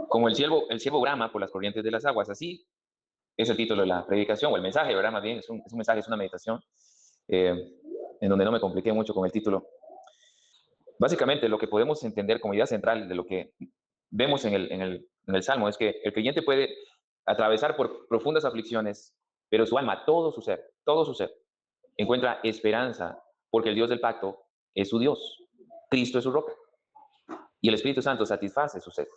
Como el siervo brama por las corrientes de las aguas, así es el título de la predicación, o el mensaje, ¿verdad? Más bien, es un mensaje, es una meditación, eh, en donde no me compliqué mucho con el título. Básicamente, lo que podemos entender como idea central de lo que vemos en el Salmo es que el creyente puede atravesar por profundas aflicciones, pero su alma, todo su ser, encuentra esperanza, porque el Dios del pacto es su Dios, Cristo es su roca, y el Espíritu Santo satisface su sed.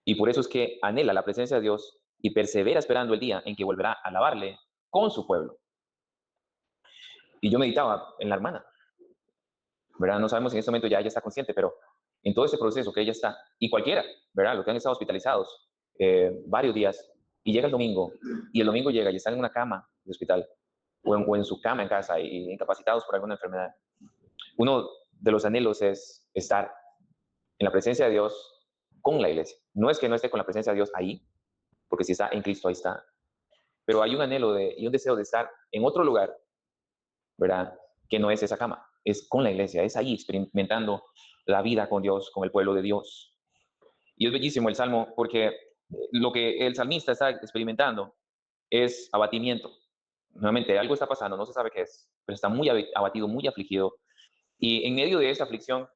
Y por eso es que anhela la presencia de Dios y persevera esperando el día en que volverá a alabarle con su pueblo. Y yo meditaba en la hermana, ¿verdad? No sabemos si en este momento ya ella está consciente, pero en todo este proceso que ella está, y cualquiera, ¿verdad? Los que han estado hospitalizados varios días, y llega el domingo, y el domingo llega y están en una cama de hospital, o en su cama en casa, y incapacitados por alguna enfermedad. Uno de los anhelos es estar en la presencia de Dios con la iglesia. No es que no esté con la presencia de Dios ahí, porque si está en Cristo, ahí está. Pero hay un anhelo y un deseo de estar en otro lugar, ¿verdad? Que no es esa cama, es con la iglesia, es ahí experimentando la vida con Dios, con el pueblo de Dios. Y es bellísimo el Salmo porque lo que el salmista está experimentando es abatimiento. Nuevamente, algo está pasando, no se sabe qué es, pero está muy abatido, muy afligido. Y en medio de esa aflicción,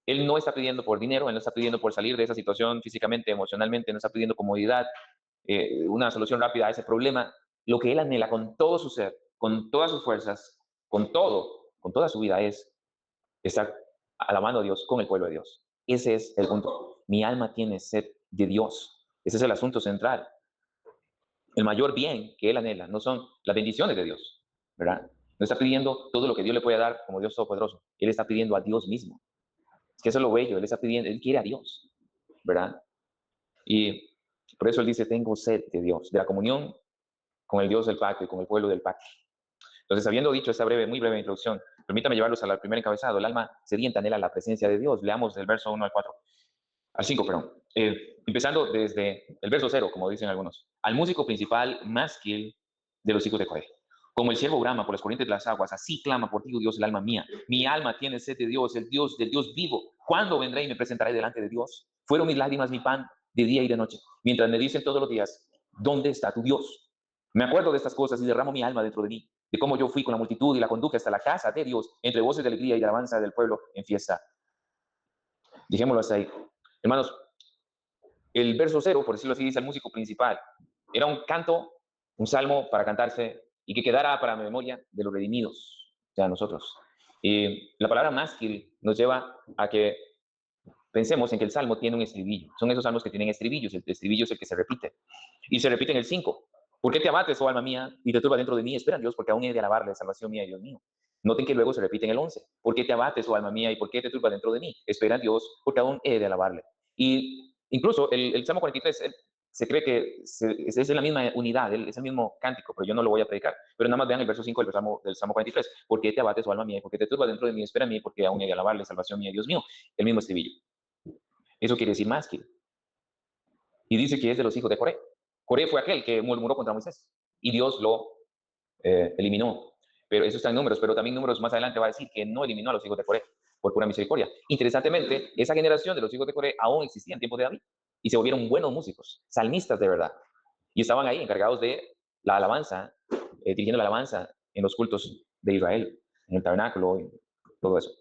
él no está pidiendo por dinero, él no está pidiendo por salir de esa situación físicamente, emocionalmente, no está pidiendo comodidad, una solución rápida a ese problema. Lo que él anhela con todo su ser, con todas sus fuerzas, con todo, con toda su vida es estar alabando a Dios con el pueblo de Dios. Ese es el punto. Mi alma tiene sed de Dios. Ese es el asunto central. El mayor bien que él anhela no son las bendiciones de Dios, ¿verdad? No está pidiendo todo lo que Dios le puede dar como Dios Todopoderoso. Él está pidiendo a Dios mismo. Es que eso es lo bello. Él está pidiendo, él quiere a Dios, ¿verdad? Y por eso él dice, tengo sed de Dios, de la comunión con el Dios del pacto y con el pueblo del pacto. Entonces, habiendo dicho esta breve, muy breve introducción, permítame llevarlos al primer encabezado. El alma sedienta anhela la presencia de Dios. Leamos del verso 1 al 4, al 5, perdón. Empezando desde el verso 0, como dicen algunos. Al músico principal, másquil de los hijos de Coré. Como el ciervo brama por las corrientes de las aguas, así clama por ti, oh Dios, el alma mía. Mi alma tiene sed de Dios, el Dios del Dios vivo. ¿Cuándo vendré y me presentaré delante de Dios? Fueron mis lágrimas mi pan de día y de noche, mientras me dicen todos los días, ¿dónde está tu Dios? Me acuerdo de estas cosas y derramo mi alma dentro de mí, de cómo yo fui con la multitud y la conduje hasta la casa de Dios, entre voces de alegría y de alabanza del pueblo en fiesta. Dejémoslo hasta ahí. Hermanos, el verso 0, por decirlo así, dice el músico principal. Era un canto, un salmo para cantarse y que quedara para la memoria de los redimidos, o sea, nosotros. Y la palabra másquil nos lleva a que pensemos en que el salmo tiene un estribillo. Son esos salmos que tienen estribillos. El estribillo es el que se repite. Y se repite en el 5. ¿Por qué te abates, oh alma mía, y te turba dentro de mí? Espera, Dios, porque aún he de alabarle, salvación mía y Dios mío. Noten que luego se repite en el 11. ¿Por qué te abates, oh alma mía, y por qué te turba dentro de mí? Espera, Dios, porque aún he de alabarle. Y incluso el Salmo 43 se cree que es la misma unidad, es el mismo cántico, pero yo no lo voy a predicar. Pero nada más vean el verso 5 del Salmo 43. ¿Por qué te abates, oh alma mía, y por qué te turba dentro de mí? Espera a mí, porque aún he de alabarle, salvación mía y Dios mío. El mismo estribillo. Eso quiere decir más que. Y dice que es de los hijos de Coré. Coré fue aquel que murmuró contra Moisés y Dios lo eliminó. Pero eso está en Números, pero también Números más adelante va a decir que no eliminó a los hijos de Coré por pura misericordia. Interesantemente, esa generación de los hijos de Coré aún existía en tiempo de David y se volvieron buenos músicos, salmistas de verdad. Y estaban ahí encargados de la alabanza, dirigiendo la alabanza en los cultos de Israel, en el tabernáculo y todo eso.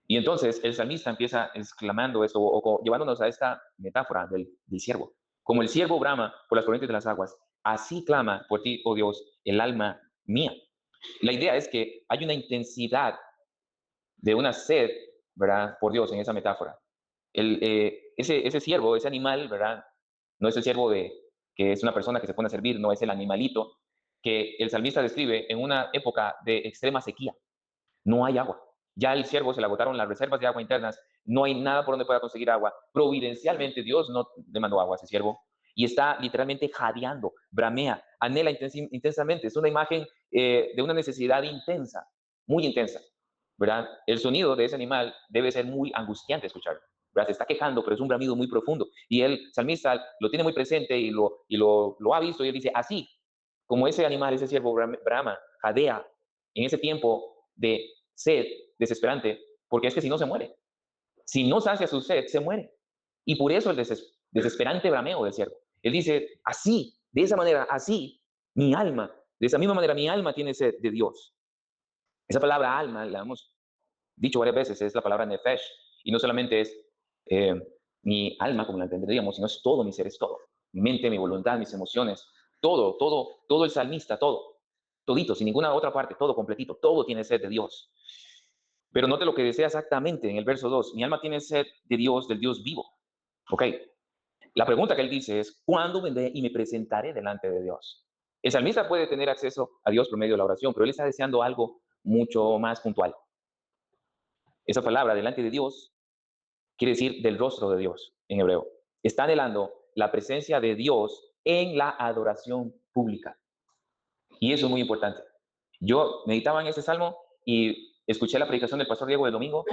Y entonces el salmista empieza exclamando esto, o llevándonos a esta metáfora del siervo. Como el siervo brama por las corrientes de las aguas, así clama por ti, oh Dios, el alma mía. La idea es que hay una intensidad de una sed, ¿verdad? Por Dios en esa metáfora. Ese siervo, ese animal, ¿verdad? No es el siervo que es una persona que se pone a servir, no es el animalito que el salmista describe en una época de extrema sequía. No hay agua. Ya el siervo se le agotaron las reservas de agua internas, no hay nada por donde pueda conseguir agua. Providencialmente Dios no le mandó agua a ese siervo y está literalmente jadeando, bramea, anhela intensamente. Es una imagen de una necesidad intensa, muy intensa, ¿verdad? El sonido de ese animal debe ser muy angustiante escuchar, ¿verdad? Se está quejando, pero es un bramido muy profundo. Y el salmista lo tiene muy presente y lo ha visto y él dice, así como ese animal, ese siervo brama, jadea en ese tiempo de sed desesperante, porque es que si no se muere. Si no sacia su sed, se muere. Y por eso el desesperante brameo del siervo. Él dice, así, de esa manera, así, mi alma, de esa misma manera, mi alma tiene sed de Dios. Esa palabra alma, la hemos dicho varias veces, es la palabra nefesh, y no solamente es eh, mi alma, como la entenderíamos, sino es todo mi ser, es todo. Mi mente, mi voluntad, mis emociones, todo, todo, todo el salmista, todo, todito, sin ninguna otra parte, todo completito, todo tiene sed de Dios. Pero note lo que desea exactamente en el verso 2, mi alma tiene sed de Dios, del Dios vivo. Ok, la pregunta que él dice es, ¿cuándo vendré y me presentaré delante de Dios? El salmista puede tener acceso a Dios por medio de la oración, pero él está deseando algo mucho más puntual. Esa palabra, delante de Dios, quiere decir del rostro de Dios en hebreo. Está anhelando la presencia de Dios en la adoración pública. Y eso es muy importante. Yo meditaba en ese salmo y escuché la predicación del pastor Diego del domingo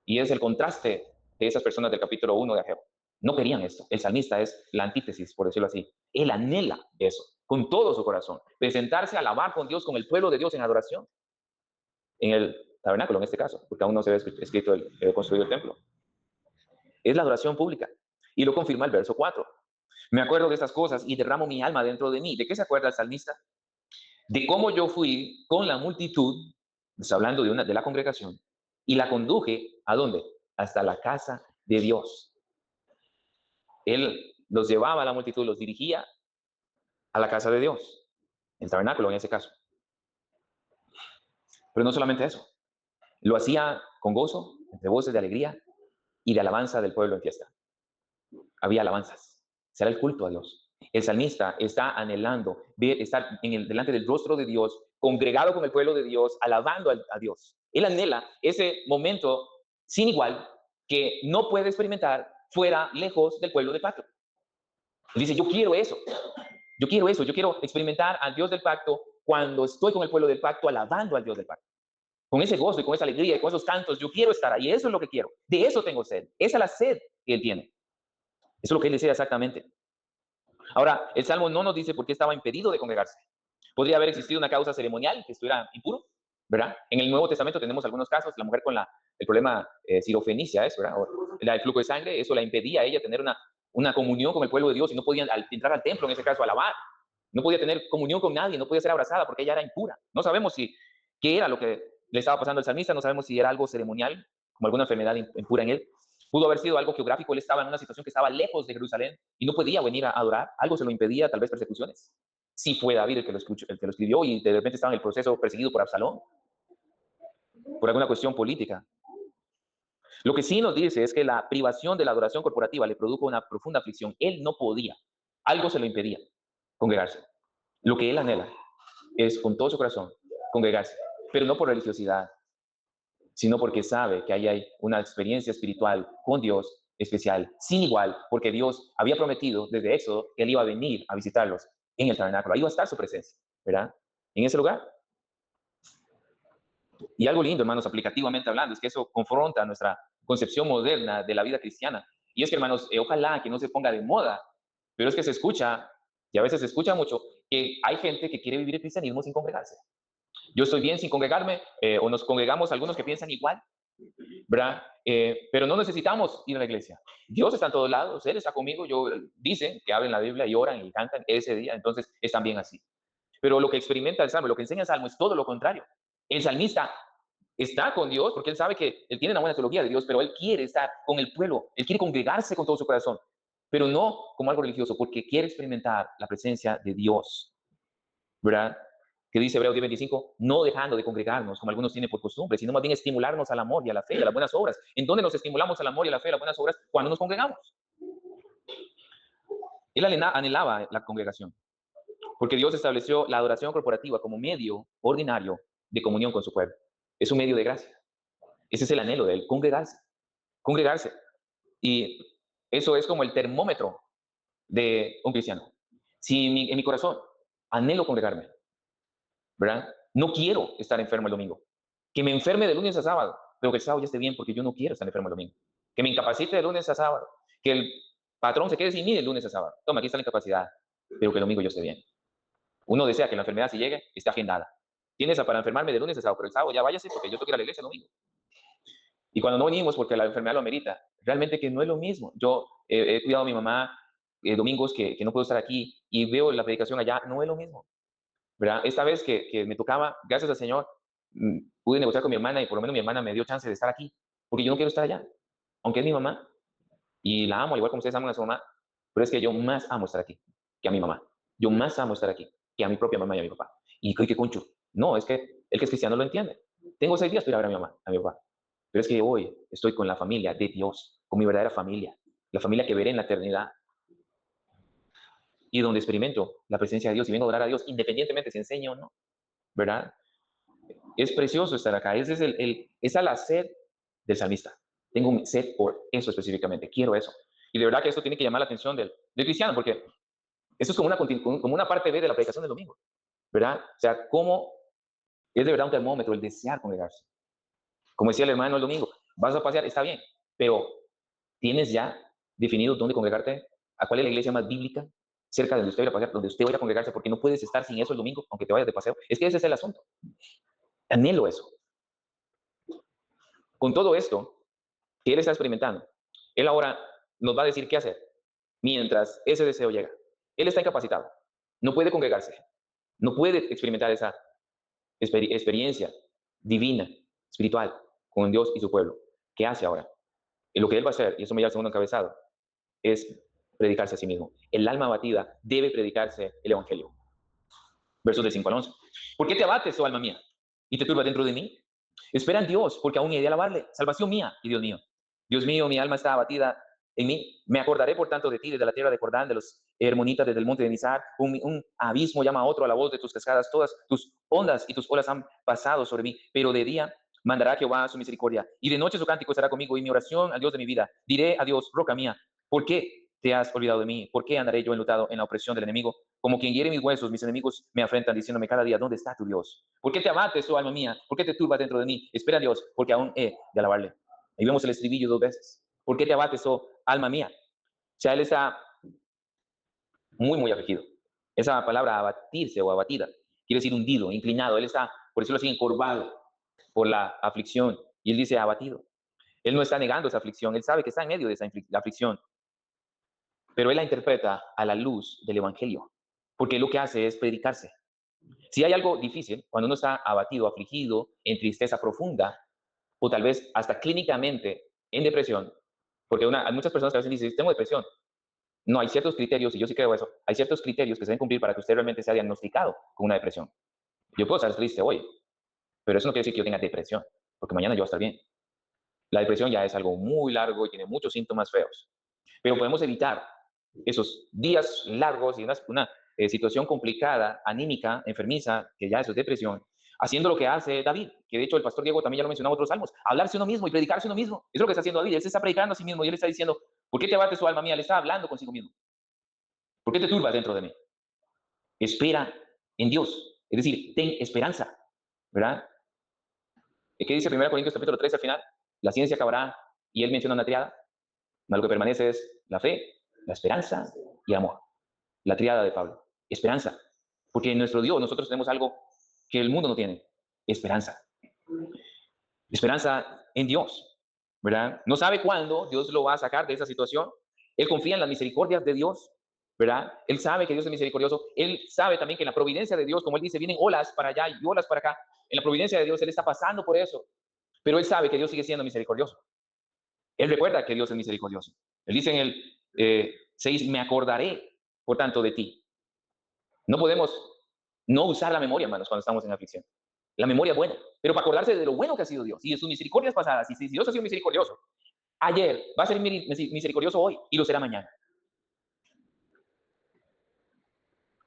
y es el contraste de esas personas del capítulo 1 de Ageo. No querían esto. El salmista es la antítesis, por decirlo así. Él anhela eso con todo su corazón. Presentarse a alabar con Dios, con el pueblo de Dios en adoración. En el tabernáculo, en este caso, porque aún no se había escrito construido el templo. Es la adoración pública. Y lo confirma el verso 4. Me acuerdo de estas cosas y derramo mi alma dentro de mí. ¿De qué se acuerda el salmista? De cómo yo fui con la multitud, pues hablando de la congregación, y la conduje, ¿a dónde? Hasta la casa de Dios. Él los llevaba a la multitud, los dirigía a la casa de Dios, el tabernáculo en ese caso. Pero no solamente eso, lo hacía con gozo, entre voces de alegría y de alabanza del pueblo en fiesta. Había alabanzas, será el culto a Dios. El salmista está anhelando estar delante del rostro de Dios, congregado con el pueblo de Dios, alabando a Dios. Él anhela ese momento sin igual que no puede experimentar fuera, lejos del pueblo del pacto. Él dice, yo quiero eso, yo quiero eso, yo quiero experimentar al Dios del pacto cuando estoy con el pueblo del pacto, alabando al Dios del pacto. Con ese gozo y con esa alegría y con esos cantos, yo quiero estar ahí, eso es lo que quiero, de eso tengo sed, esa es la sed que él tiene. Eso es lo que él desea exactamente. Ahora, el Salmo no nos dice por qué estaba impedido de congregarse. Podría haber existido una causa ceremonial que estuviera impuro, ¿verdad? En el Nuevo Testamento tenemos algunos casos, la mujer con el problema sirofenicia, eso, ¿verdad? O el flujo de sangre, eso la impedía a ella tener una comunión con el pueblo de Dios y no podía entrar al templo, en ese caso, a alabar. No podía tener comunión con nadie, no podía ser abrazada porque ella era impura. No sabemos qué era lo que le estaba pasando al salmista, no sabemos si era algo ceremonial, como alguna enfermedad impura en él. Pudo haber sido algo geográfico, él estaba en una situación que estaba lejos de Jerusalén y no podía venir a adorar, algo se lo impedía, tal vez persecuciones. Sí fue David el que lo escribió y de repente estaba en el proceso perseguido por Absalón, por alguna cuestión política. Lo que sí nos dice es que la privación de la adoración corporativa le produjo una profunda aflicción. Él no podía, algo se lo impedía congregarse. Lo que él anhela es con todo su corazón congregarse, pero no por religiosidad, sino porque sabe que ahí hay una experiencia espiritual con Dios especial, sin igual, porque Dios había prometido desde Éxodo que Él iba a venir a visitarlos en el tabernáculo. Ahí va a estar su presencia, ¿verdad? En ese lugar. Y algo lindo, hermanos, aplicativamente hablando, es que eso confronta nuestra concepción moderna de la vida cristiana. Y es que, hermanos, ojalá que no se ponga de moda, pero es que se escucha, y a veces se escucha mucho, que hay gente que quiere vivir el cristianismo sin congregarse. Yo estoy bien sin congregarme, o nos congregamos algunos que piensan igual, ¿verdad? Pero no necesitamos ir a la iglesia. Dios está en todos lados, Él está conmigo. Dicen que abren la Biblia y oran y cantan ese día, entonces están bien así. Pero lo que experimenta el Salmo, lo que enseña el Salmo es todo lo contrario. El salmista está con Dios porque él sabe que él tiene una buena teología de Dios, pero él quiere estar con el pueblo, él quiere congregarse con todo su corazón, pero no como algo religioso, porque quiere experimentar la presencia de Dios, ¿verdad? Que dice Hebreos 10:25, no dejando de congregarnos como algunos tienen por costumbre, sino más bien estimularnos al amor y a la fe y a las buenas obras. ¿En dónde nos estimulamos al amor y a la fe y a las buenas obras? Cuando nos congregamos. Él anhelaba la congregación, porque Dios estableció la adoración corporativa como medio ordinario de comunión con su pueblo. Es un medio de gracia. Ese es el anhelo de él, congregarse, congregarse. Y eso es como el termómetro de un cristiano. Si en mi corazón anhelo congregarme, ¿verdad? No quiero estar enfermo el domingo. Que me enferme de lunes a sábado, pero que el sábado ya esté bien porque yo no quiero estar enfermo el domingo. Que me incapacite de lunes a sábado. Que el patrón se quede sin mí de lunes a sábado. Toma, aquí está la incapacidad, pero que el domingo yo esté bien. Uno desea que la enfermedad, si llegue, esté agendada. Tienes para enfermarme de lunes a sábado, pero el sábado ya váyase porque yo tengo que ir a la iglesia el domingo. Y cuando no venimos porque la enfermedad lo amerita, realmente que no es lo mismo. Yo he cuidado a mi mamá domingos que no puedo estar aquí y veo la predicación allá, no es lo mismo, ¿verdad? Esta vez que me tocaba, gracias al Señor, pude negociar con mi hermana y por lo menos mi hermana me dio chance de estar aquí, porque yo no quiero estar allá, aunque es mi mamá y la amo, al igual como ustedes aman a su mamá, pero es que yo más amo estar aquí que a mi mamá. Yo más amo estar aquí que a mi propia mamá y a mi papá. Y qué concho. No, es que el que es cristiano lo entiende. Tengo 6 días para ir a ver a mi mamá, a mi papá. Pero es que hoy estoy con la familia de Dios, con mi verdadera familia, la familia que veré en la eternidad y donde experimento la presencia de Dios y vengo a adorar a Dios independientemente si enseño o no, ¿verdad? Es precioso estar acá. Esa es la sed del salmista. Tengo un sed por eso específicamente. Quiero eso. Y de verdad que esto tiene que llamar la atención del cristiano, porque eso es como una parte B de la predicación del domingo, ¿verdad? O sea, cómo es de verdad un termómetro el desear congregarse. Como decía el hermano el domingo, vas a pasear, está bien, pero ¿tienes ya definido dónde congregarte? ¿A cuál es la iglesia más bíblica? Cerca de donde usted vaya a pasear, donde usted vaya a congregarse, porque no puedes estar sin eso el domingo, aunque te vayas de paseo. Es que ese es el asunto. Anhelo eso. Con todo esto que él está experimentando, él ahora nos va a decir qué hacer mientras ese deseo llega. Él está incapacitado, no puede congregarse, no puede experimentar esa experiencia divina, espiritual, con Dios y su pueblo. ¿Qué hace ahora? Y lo que él va a hacer, y eso me lleva al segundo encabezado, es predicarse a sí mismo. El alma abatida debe predicarse el evangelio. Versos de 5 al 11. ¿Por qué te abates, oh alma mía, y te turbas dentro de mí? Espera en Dios, porque aún he de alabarle. Salvación mía y Dios mío. Dios mío, mi alma está abatida en mí. Me acordaré, por tanto, de ti, desde la tierra de Jordán, de los hermonitas, desde el monte de Nizar. Un abismo llama a otro a la voz de tus cascadas. Todas tus ondas y tus olas han pasado sobre mí. Pero de día mandará Jehová su misericordia, y de noche su cántico estará conmigo, y mi oración al Dios de mi vida. Diré a Dios, roca mía, ¿por qué te has olvidado de mí? ¿Por qué andaré yo enlutado en la opresión del enemigo? Como quien hiere mis huesos, mis enemigos me afrentan, diciéndome cada día, ¿dónde está tu Dios? ¿Por qué te abates, oh alma mía? ¿Por qué te turbas dentro de mí? Espera a Dios, porque aún he de alabarle. Ahí vemos el estribillo 2 veces. ¿Por qué te abates, oh alma mía? O sea, él está muy, muy afligido. Esa palabra abatirse o abatida quiere decir hundido, inclinado. Él está, por decirlo así, encorvado por la aflicción. Y él dice abatido. Él no está negando esa aflicción. Él sabe que está en medio de esa aflicción. Pero él la interpreta a la luz del evangelio. Porque lo que hace es predicarse. Si hay algo difícil, cuando uno está abatido, afligido, en tristeza profunda, o tal vez hasta clínicamente en depresión, porque hay muchas personas que a veces dicen, tengo depresión. No, hay ciertos criterios, y yo sí creo eso, hay ciertos criterios que se deben cumplir para que usted realmente sea diagnosticado con una depresión. Yo puedo estar triste hoy, pero eso no quiere decir que yo tenga depresión, porque mañana yo voy a estar bien. La depresión ya es algo muy largo y tiene muchos síntomas feos, pero podemos evitar esos días largos y una situación complicada, anímica, enfermiza, que ya eso es depresión, haciendo lo que hace David, que de hecho el pastor Diego también ya lo mencionaba en otros salmos, hablarse uno mismo y predicarse uno mismo. Es lo que está haciendo David. Él se está predicando a sí mismo y él está diciendo, ¿por qué te abates, tu alma mía? Le está hablando consigo mismo. ¿Por qué te turbas dentro de mí? Espera en Dios. Es decir, ten esperanza, ¿verdad? ¿Qué dice 1 Corintios capítulo 3 al final? La ciencia acabará y él menciona una triada. Lo que permanece es la fe, la esperanza y el amor. La triada de Pablo. Esperanza. Porque en nuestro Dios nosotros tenemos algo que el mundo no tiene. Esperanza. Esperanza en Dios, ¿verdad? No sabe cuándo Dios lo va a sacar de esa situación. Él confía en las misericordias de Dios, ¿verdad? Él sabe que Dios es misericordioso. Él sabe también que en la providencia de Dios, como él dice, vienen olas para allá y olas para acá. En la providencia de Dios, él está pasando por eso. Pero él sabe que Dios sigue siendo misericordioso. Él recuerda que Dios es misericordioso. Él dice en el 6, me acordaré, por tanto, de ti. No podemos no usar la memoria, hermanos, cuando estamos en aflicción. La memoria es buena, pero para acordarse de lo bueno que ha sido Dios y de sus misericordias pasadas, y si Dios ha sido misericordioso ayer, va a ser misericordioso hoy y lo será mañana.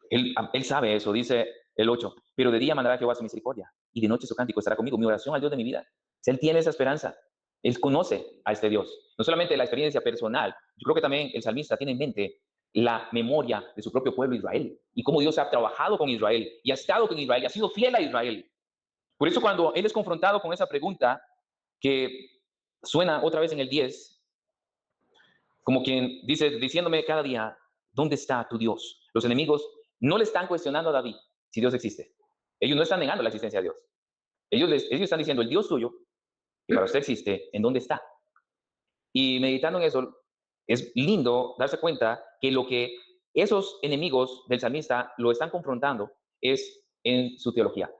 Él sabe eso, dice el 8, pero de día mandará Jehová su misericordia y de noche su cántico estará conmigo, mi oración al Dios de mi vida. Si él tiene esa esperanza, él conoce a este Dios, no solamente la experiencia personal, yo creo que también el salmista tiene en mente la memoria de su propio pueblo Israel y cómo Dios ha trabajado con Israel y ha estado con Israel y ha sido fiel a Israel. Por eso cuando él es confrontado con esa pregunta que suena otra vez en el 10, como quien dice, diciéndome cada día, ¿dónde está tu Dios? Los enemigos no le están cuestionando a David si Dios existe. Ellos no están negando la existencia de Dios. Ellos están diciendo, el Dios tuyo, que para usted existe, ¿en dónde está? Y meditando en eso, es lindo darse cuenta que lo que esos enemigos del salmista lo están confrontando es en su teología.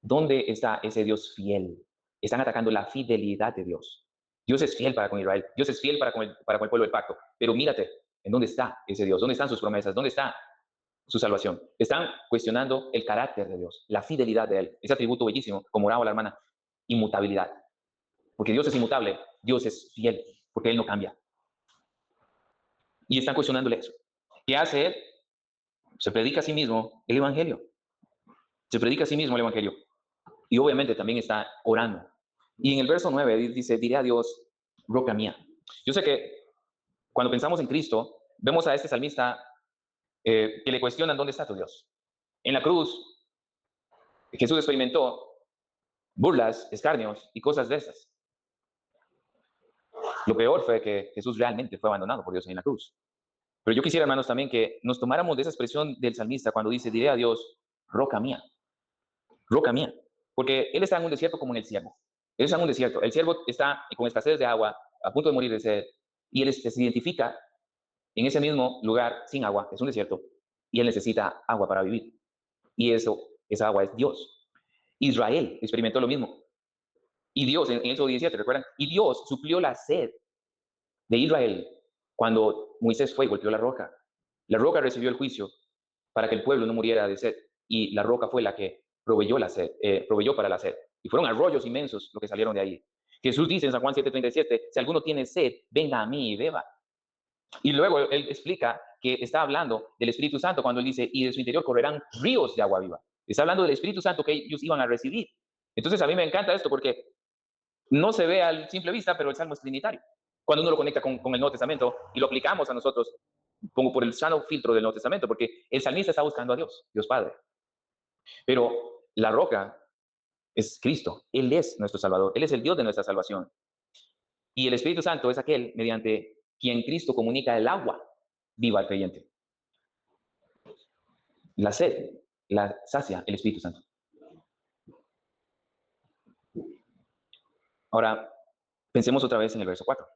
¿Dónde está ese Dios fiel? Están atacando la fidelidad de Dios. Dios es fiel para con Israel, Dios es fiel para con el pueblo del pacto, pero mírate, ¿en dónde está ese Dios? ¿Dónde están sus promesas? ¿Dónde está su salvación? Están cuestionando el carácter de Dios, la fidelidad de Él, ese atributo bellísimo, como oraba la hermana, inmutabilidad. Porque Dios es inmutable, Dios es fiel, porque Él no cambia. Y están cuestionándole eso. ¿Qué hace Él? Se predica a sí mismo el Evangelio. Se predica a sí mismo el Evangelio. Y obviamente también está orando. Y en el verso 9 dice, diré a Dios, roca mía. Yo sé que cuando pensamos en Cristo, vemos a este salmista que le cuestionan dónde está tu Dios. En la cruz, Jesús experimentó burlas, escarnios y cosas de esas. Lo peor fue que Jesús realmente fue abandonado por Dios en la cruz. Pero yo quisiera, hermanos, también que nos tomáramos de esa expresión del salmista cuando dice, diré a Dios, roca mía, roca mía. Porque él está en un desierto como en el siervo. Él está en un desierto. El siervo está con escasez de agua, a punto de morir de sed, y él se identifica en ese mismo lugar sin agua, es un desierto, y él necesita agua para vivir. Y esa agua es Dios. Israel experimentó lo mismo. Y Dios, en Éxodo 17, ¿recuerdan? Y Dios suplió la sed de Israel cuando Moisés fue y golpeó la roca. La roca recibió el juicio para que el pueblo no muriera de sed. Y la roca fue la que proveyó proveyó para la sed. Y fueron arroyos inmensos lo que salieron de ahí. Jesús dice en San Juan 7:37, si alguno tiene sed, venga a mí y beba. Y luego él explica que está hablando del Espíritu Santo cuando él dice, y de su interior correrán ríos de agua viva. Está hablando del Espíritu Santo que ellos iban a recibir. Entonces a mí me encanta esto porque no se ve al simple vista, pero el Salmo es trinitario. Cuando uno lo conecta con el Nuevo Testamento y lo aplicamos a nosotros, como por el sano filtro del Nuevo Testamento, porque el salmista está buscando a Dios, Dios Padre. Pero la roca es Cristo, Él es nuestro Salvador, Él es el Dios de nuestra salvación. Y el Espíritu Santo es aquel mediante quien Cristo comunica el agua viva al creyente. La sed la sacia el Espíritu Santo. Ahora, pensemos otra vez en el verso 4.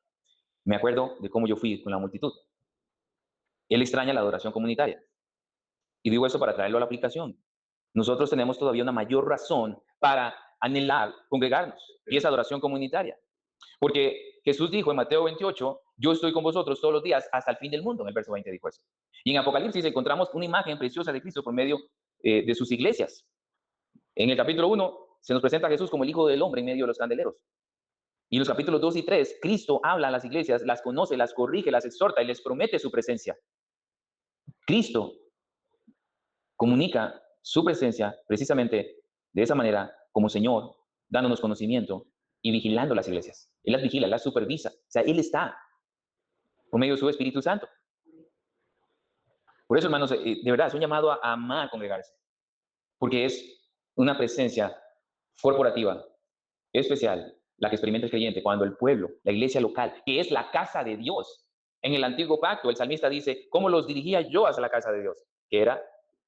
Me acuerdo de cómo yo fui con la multitud. Él extraña la adoración comunitaria. Y digo eso para traerlo a la aplicación. Nosotros tenemos todavía una mayor razón para anhelar congregarnos, y esa adoración comunitaria. Porque Jesús dijo en Mateo 28, yo estoy con vosotros todos los días hasta el fin del mundo, en el verso 20 dijo eso. Y en Apocalipsis encontramos una imagen preciosa de Cristo por medio de sus iglesias. En el capítulo 1 se nos presenta a Jesús como el Hijo del Hombre en medio de los candeleros. Y en los capítulos 2 y 3, Cristo habla a las iglesias, las conoce, las corrige, las exhorta y les promete su presencia. Cristo comunica su presencia precisamente de esa manera como Señor, dándonos conocimiento y vigilando las iglesias. Él las vigila, las supervisa. O sea, Él está por medio de su Espíritu Santo. Por eso, hermanos, de verdad, es un llamado a amar congregarse, porque es una presencia corporativa, especial, la que experimenta el creyente cuando el pueblo, la iglesia local, que es la casa de Dios. En el antiguo pacto, el salmista dice, ¿cómo los dirigía yo hacia la casa de Dios? Que era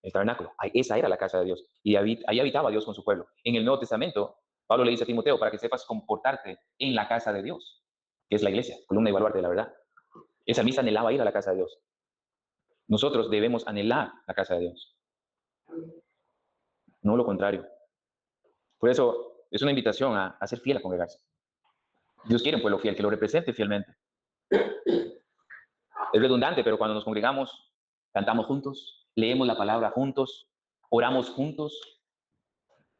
el tabernáculo. Esa era la casa de Dios. Y ahí habitaba Dios con su pueblo. En el Nuevo Testamento, Pablo le dice a Timoteo, para que sepas comportarte en la casa de Dios, que es la iglesia, columna y baluarte de la verdad. El salmista anhelaba ir a la casa de Dios. Nosotros debemos anhelar la casa de Dios, no lo contrario. Por eso es una invitación a ser fiel a congregarse. Dios quiere un pueblo fiel, que lo represente fielmente. Es redundante, pero cuando nos congregamos, cantamos juntos, leemos la palabra juntos, oramos juntos,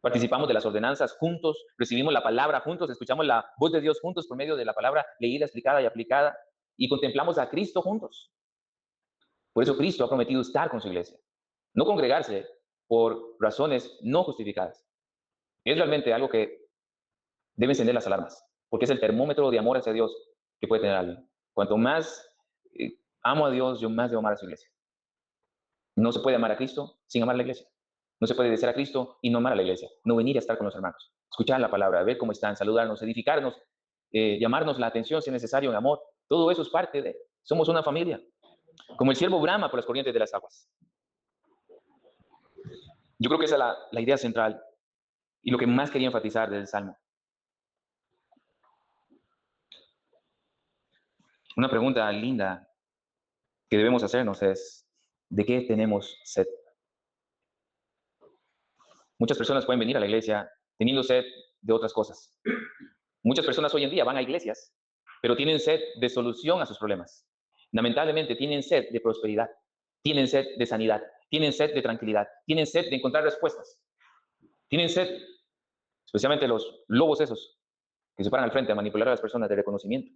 participamos de las ordenanzas juntos, recibimos la palabra juntos, escuchamos la voz de Dios juntos por medio de la palabra leída, explicada y aplicada, y contemplamos a Cristo juntos. Por eso Cristo ha prometido estar con su iglesia, no congregarse por razones no justificadas. Es realmente algo que debe encender las alarmas, porque es el termómetro de amor hacia Dios que puede tener alguien. Cuanto más amo a Dios, yo más debo amar a su iglesia. No se puede amar a Cristo sin amar a la iglesia. No se puede desear a Cristo y no amar a la iglesia. No venir a estar con los hermanos, escuchar la palabra, ver cómo están, saludarnos, edificarnos, llamarnos la atención si es necesario en amor. Todo eso es parte de, somos una familia. Como el siervo brama por las corrientes de las aguas. Yo creo que esa es la idea central y lo que más quería enfatizar del Salmo. Una pregunta linda que debemos hacernos es, ¿de qué tenemos sed? Muchas personas pueden venir a la iglesia teniendo sed de otras cosas. Muchas personas hoy en día van a iglesias, pero tienen sed de solución a sus problemas. Lamentablemente tienen sed de prosperidad, tienen sed de sanidad, tienen sed de tranquilidad, tienen sed de encontrar respuestas, tienen sed, especialmente los lobos esos que se paran al frente a manipular a las personas de reconocimiento.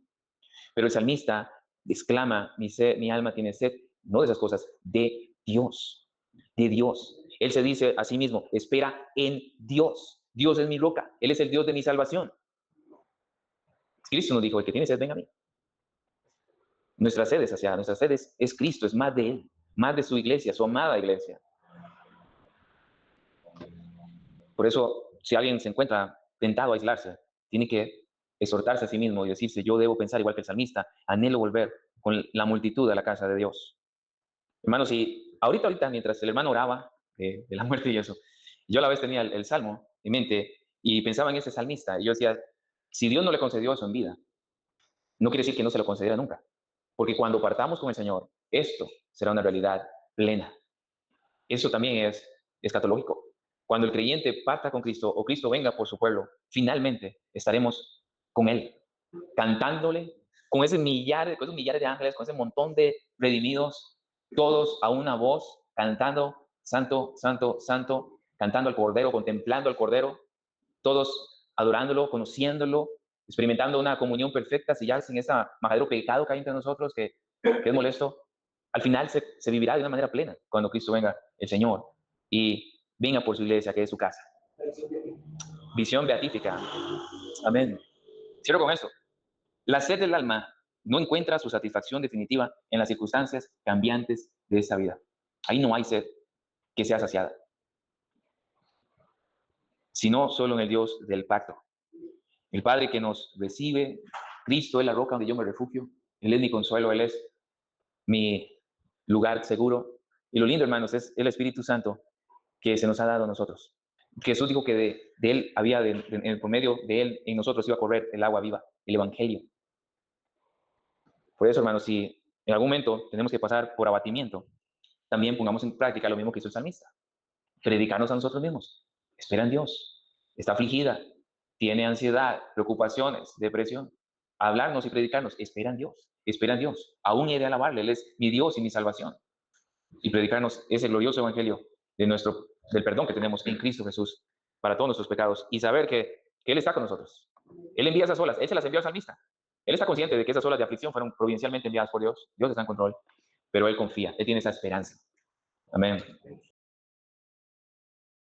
Pero el salmista exclama, mi alma tiene sed, no de esas cosas, de Dios, de Dios. Él se dice a sí mismo, espera en Dios. Dios es mi roca, Él es el Dios de mi salvación. Cristo nos dijo, el que tiene sed, venga a mí. Nuestra sed es hacia, nuestra sed es Cristo, es más de Él, más de su iglesia, su amada iglesia. Por eso, si alguien se encuentra tentado a aislarse, tiene que exhortarse a sí mismo y decirse, yo debo pensar igual que el salmista, anhelo volver con la multitud a la casa de Dios. Hermanos, y ahorita, mientras el hermano oraba de la muerte y eso, yo a la vez tenía el salmo en mente y pensaba en ese salmista y yo decía, si Dios no le concedió eso en vida, no quiere decir que no se lo concediera nunca, porque cuando partamos con el Señor, esto será una realidad plena. Eso también es escatológico. Cuando el creyente parta con Cristo o Cristo venga por su pueblo, finalmente estaremos con Él, cantándole con esos millares de ángeles, con ese montón de redimidos, todos a una voz, cantando, santo, santo, santo, cantando al Cordero, contemplando al Cordero, todos adorándolo, conociéndolo, experimentando una comunión perfecta, si ya sin ese majadero pecado que hay entre nosotros, que es molesto, al final se vivirá de una manera plena cuando Cristo venga, el Señor, y venga por su iglesia, que es su casa. Visión beatífica. Amén. Cierro con esto. La sed del alma no encuentra su satisfacción definitiva en las circunstancias cambiantes de esta vida. Ahí no hay sed que sea saciada, sino solo en el Dios del pacto. El Padre que nos recibe, Cristo es la roca donde yo me refugio, Él es mi consuelo, Él es mi lugar seguro. Y lo lindo, hermanos, es el Espíritu Santo que se nos ha dado a nosotros. Jesús dijo que de Él había, por medio de Él, en nosotros iba a correr el agua viva, el Evangelio. Por eso, hermanos, si en algún momento tenemos que pasar por abatimiento, también pongamos en práctica lo mismo que hizo el salmista. Predicarnos a nosotros mismos. Espera en Dios. Está afligida. Tiene ansiedad, preocupaciones, depresión. Hablarnos y predicarnos. Espera en Dios. Espera en Dios. Aún he de alabarle. Él es mi Dios y mi salvación. Y predicarnos ese glorioso evangelio del perdón que tenemos en Cristo Jesús para todos nuestros pecados. Y saber que Él está con nosotros. Él envía esas olas. Él se las envió al salmista. Él está consciente de que esas olas de aflicción fueron providencialmente enviadas por Dios. Dios está en control. Pero Él confía. Él tiene esa esperanza. Amén.